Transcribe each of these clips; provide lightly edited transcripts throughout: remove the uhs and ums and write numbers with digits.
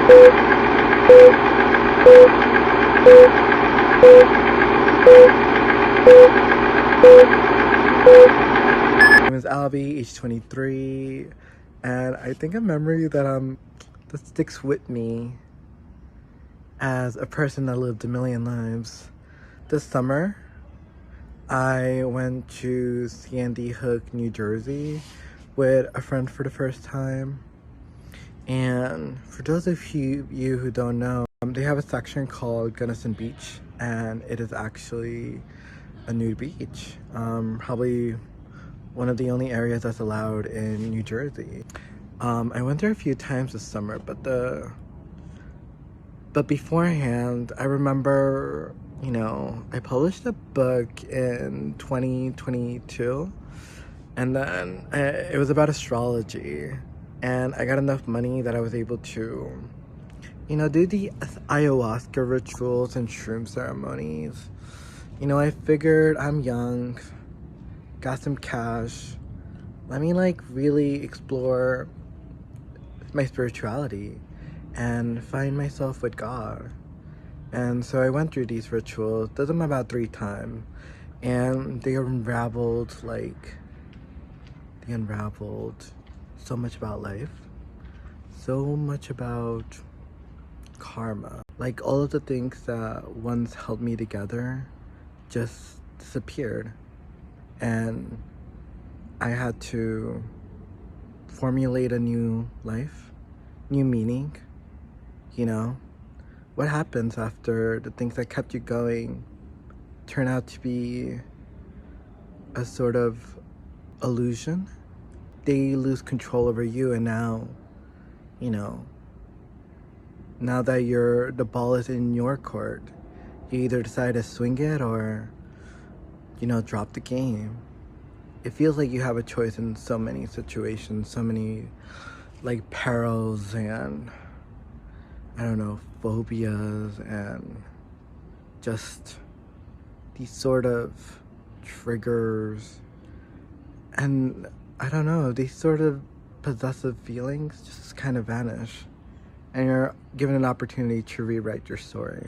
My name is Albie, age 23, and I think a memory that sticks with me as a person that lived a million lives. This summer, I went to Sandy Hook, New Jersey with a friend for the first time. And for those of you who don't know, they have a section called Gunnison Beach, and it is actually a nude beach. Probably one of the only areas that's allowed in New Jersey. I went there a few times this summer, but beforehand, I remember, I published a book in 2022, and then it was about astrology, and I got enough money that I was able to, do the ayahuasca rituals and shroom ceremonies. I figured I'm young, got some cash, let me really explore my spirituality and find myself with God. And so I went through these rituals, did them about 3 times, and they unraveled so much about life, so much about karma. Like, all of the things that once held me together just disappeared, and I had to formulate a new life, new meaning. What happens after the things that kept you going turn out to be a sort of illusion? They lose control over you, and now that the ball is in your court, you either decide to swing it or drop the game. It feels like you have a choice in so many situations, so many perils and phobias, and just these sort of triggers, and these sort of possessive feelings just kind of vanish, and you're given an opportunity to rewrite your story.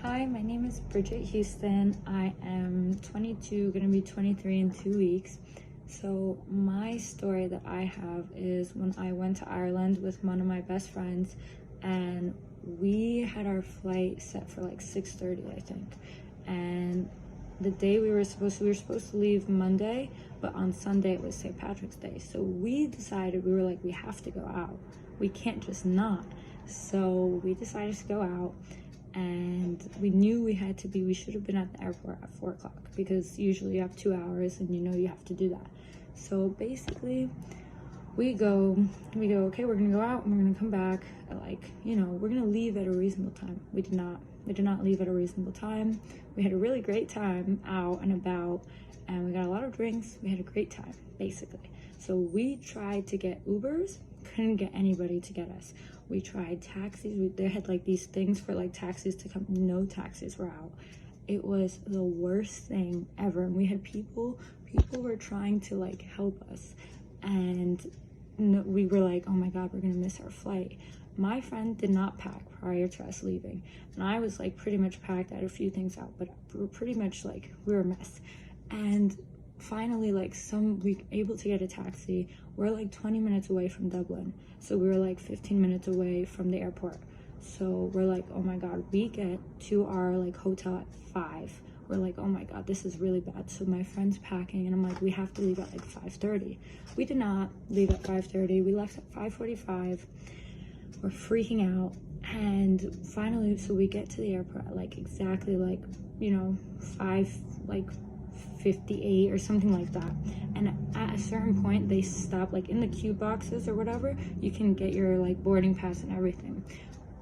Hi, my name is Bridget Houston. I am 22, gonna be 23 in 2 weeks. So my story that I have is when I went to Ireland with one of my best friends, and we had our flight set for 6:30, I think. And the day we were supposed to leave Monday, but on Sunday it was St. Patrick's Day. So we decided, we have to go out. We can't just not. So we decided to go out, and we knew we should have been at the airport at 4 o'clock, because usually you have 2 hours and you have to do that. So basically we go, okay, we're gonna go out and we're gonna come back at we're gonna leave at a reasonable time. We did not leave at a reasonable time. We had a really great time out and about, and we got a lot of drinks. We had a great time, basically. So we tried to get Ubers, couldn't get anybody to get us. We tried taxis. They had these things for taxis to come. No taxis were out. It was the worst thing ever. And we had people were trying to help us, and we were like, oh my God, we're gonna miss our flight. My friend did not pack prior to us leaving, and I was pretty much packed. I had a few things out, but we were pretty much we were a mess. And finally we were able to get a taxi. We're 20 minutes away from Dublin, so we were 15 minutes away from the airport. So we're oh my God. We get to our hotel at 5. We're oh my God, this is really bad. So my friend's packing, and I'm we have to leave at 5:30. We did not leave at 5:30. We left at 5:45. We're freaking out, and finally, so we get to the airport at exactly 5:58 or something like that. And at a certain point they stop, in the queue boxes or whatever, you can get your boarding pass and everything.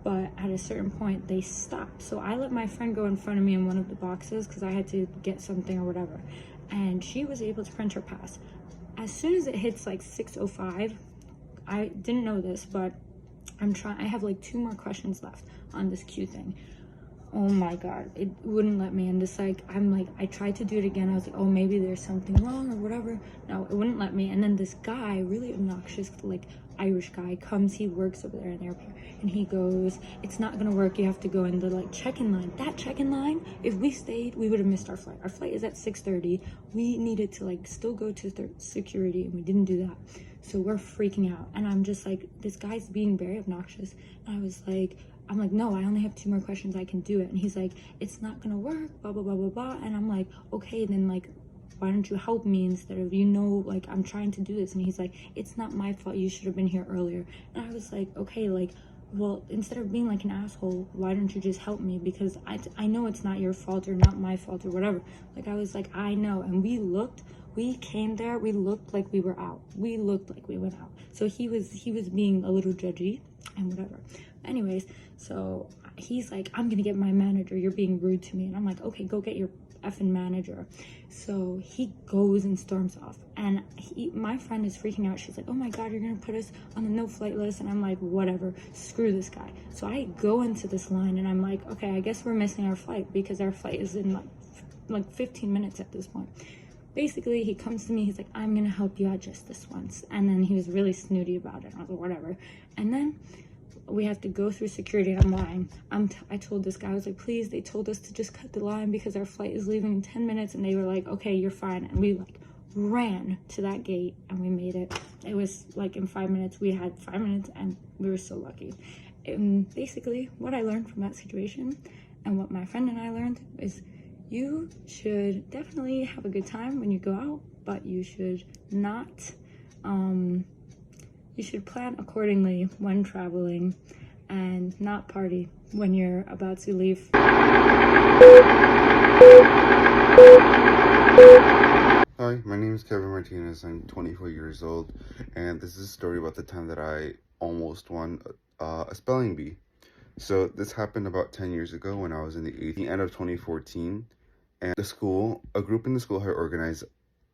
But at a certain point they stop. So I let my friend go in front of me in one of the boxes because I had to get something or whatever, and she was able to print her pass. As soon as it hits 6:05, I didn't know this, but I have 2 more questions left on this queue thing. oh my god, it wouldn't let me. And this like, I'm like, I tried to do it again. I was like, oh, maybe there's something wrong or whatever. No, it wouldn't let me. And then this guy, really obnoxious, like Irish guy, comes. He works over there in the airport, and he goes, it's not gonna work, you have to go in the like check-in line. That check-in line, if we stayed, we would have missed our flight. Our flight is at 6:30. We needed to like still go to security, and we didn't do that. So we're freaking out, and I'm just like, this guy's being very obnoxious. And I was like, I'm like, no, I only have 2 more questions, I can do it. And he's like, it's not gonna work, blah, blah, blah, blah, blah. And I'm like, okay, then like, why don't you help me instead of, you know, like, I'm trying to do this. And he's like, it's not my fault, you should have been here earlier. And I was like, okay, like, well, instead of being like an asshole, why don't you just help me? Because I know it's not your fault or not my fault or whatever. Like, I was like, I know. And we came there, we looked like we were out. We looked like we went out. So he was being a little judgy and whatever. Anyways, so he's like, I'm gonna get my manager, you're being rude to me. And I'm like, okay, go get your effing manager. So he goes and storms off, and my friend is freaking out. She's like, oh my god, you're gonna put us on the no flight list. And I'm like, whatever, screw this guy. So I go into this line, and I'm like, okay, I guess we're missing our flight, because our flight is in like 15 minutes at this point. Basically, he comes to me, he's like, I'm gonna help you out just this once. And then he was really snooty about it. I was like, whatever. And then we have to go through security. I'm lying. I told this guy, I was like, please, they told us to just cut the line because our flight is leaving in 10 minutes. And they were like, okay, you're fine. And we like ran to that gate, and we made it. It was like in 5 minutes. We had 5 minutes, and we were so lucky. And basically, what I learned from that situation, and what my friend and I learned, is you should definitely have a good time when you go out, but you should not, you should plan accordingly when traveling, and not party when you're about to leave. Hi, my name is Kevin Martinez. I'm 24 years old, and this is a story about the time that I almost won a spelling bee. So this happened about 10 years ago when I was in the end of 2014, and a group in the school had organized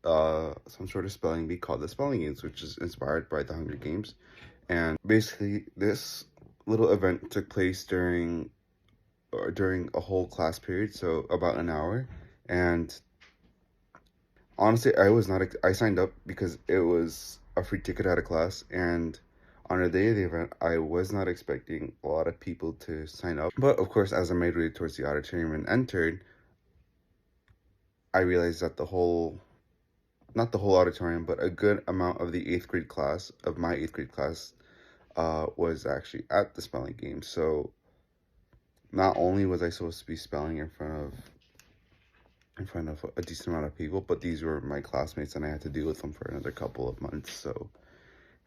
some sort of spelling bee called the Spelling Games, which is inspired by the Hunger Games. And basically, this little event took place during a whole class period, so about an hour. And honestly, I signed up because it was a free ticket out of class, and on the day of the event, I was not expecting a lot of people to sign up. But of course, as I made way towards the auditorium and entered, I realized that not the whole auditorium, but a good amount of the my 8th grade class, was actually at the spelling game. So not only was I supposed to be spelling in front of a decent amount of people, but these were my classmates, and I had to deal with them for another couple of months. So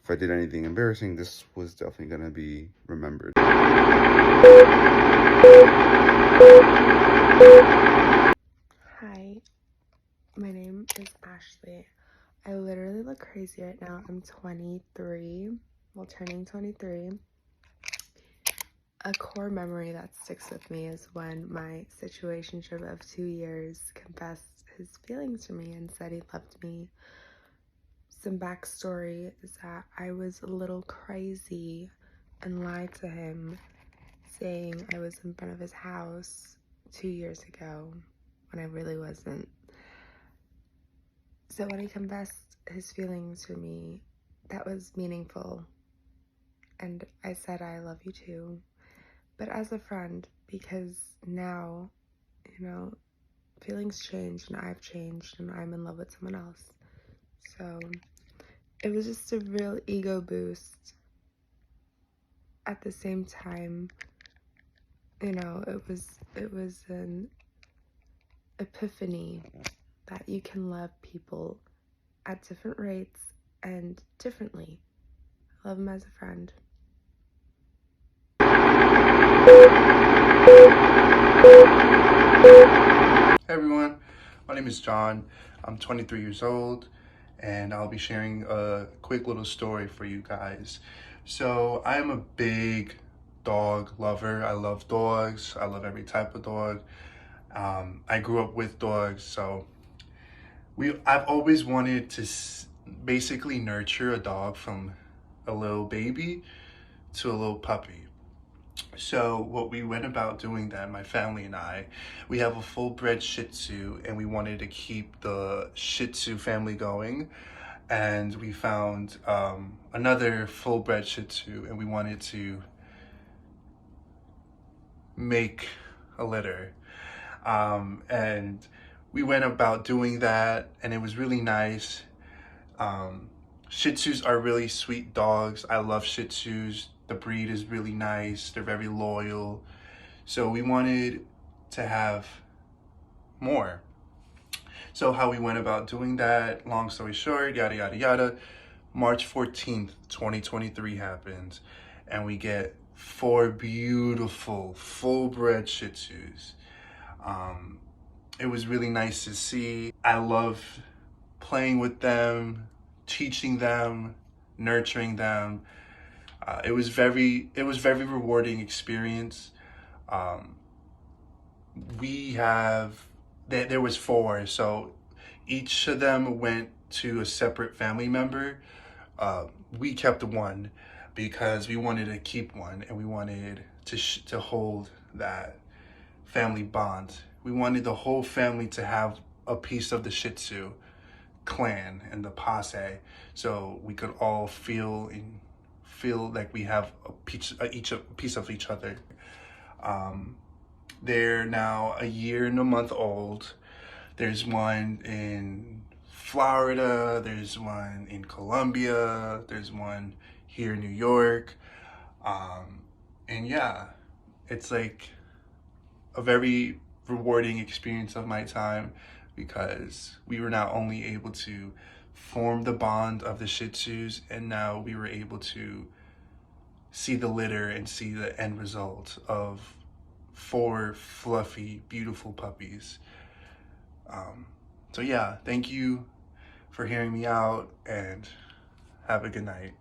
if I did anything embarrassing, this was definitely going to be remembered. Hi, my name is Ashley. I literally look crazy right now. I'm 23, well, turning 23. A core memory that sticks with me is when my situationship of 2 years confessed his feelings to me and said he loved me. Some backstory is that I was a little crazy and lied to him, saying I was in front of his house 2 years ago when I really wasn't. So when he confessed his feelings for me, that was meaningful. And I said, I love you too. But as a friend, because now, you know, feelings change and I've changed and I'm in love with someone else. So it was just a real ego boost. At the same time, you know, it was an epiphany that you can love people at different rates and differently. I love him as a friend. Hey everyone, my name is John. I'm 23 years old, and I'll be sharing a quick little story for you guys. So I am a big dog lover. I love dogs. I love every type of dog. I grew up with dogs, so I've always wanted to basically nurture a dog from a little baby to a little puppy. So what we went about doing then, my family and I, we have a full-bred Shih Tzu, and we wanted to keep the Shih Tzu family going. And we found another full-bred Shih Tzu, and we wanted to make a litter. And we went about doing that, and it was really nice. Shih Tzus are really sweet dogs. I love Shih Tzus. The breed is really nice. They're very loyal. So we wanted to have more. So how we went about doing that, long story short, yada, yada, yada, March 14th, 2023 happens, and we get 4 beautiful, full-bred Shih Tzus. It was really nice to see. I love playing with them, teaching them, nurturing them. It was very rewarding experience. There was 4, so each of them went to a separate family member. We kept 1 because we wanted to keep 1, and we wanted to hold that family bond. We wanted the whole family to have a piece of the Shih Tzu clan and the posse, so we could all feel like we have a piece of each other. They're now 1 year and a month old. There's one in Florida, there's one in Colombia, there's one here in New York. And yeah, it's like a very rewarding experience of my time, because we were not only able to form the bond of the Shih Tzus, and now we were able to see the litter and see the end result of 4 fluffy, beautiful puppies. So yeah, thank you for hearing me out, and have a good night.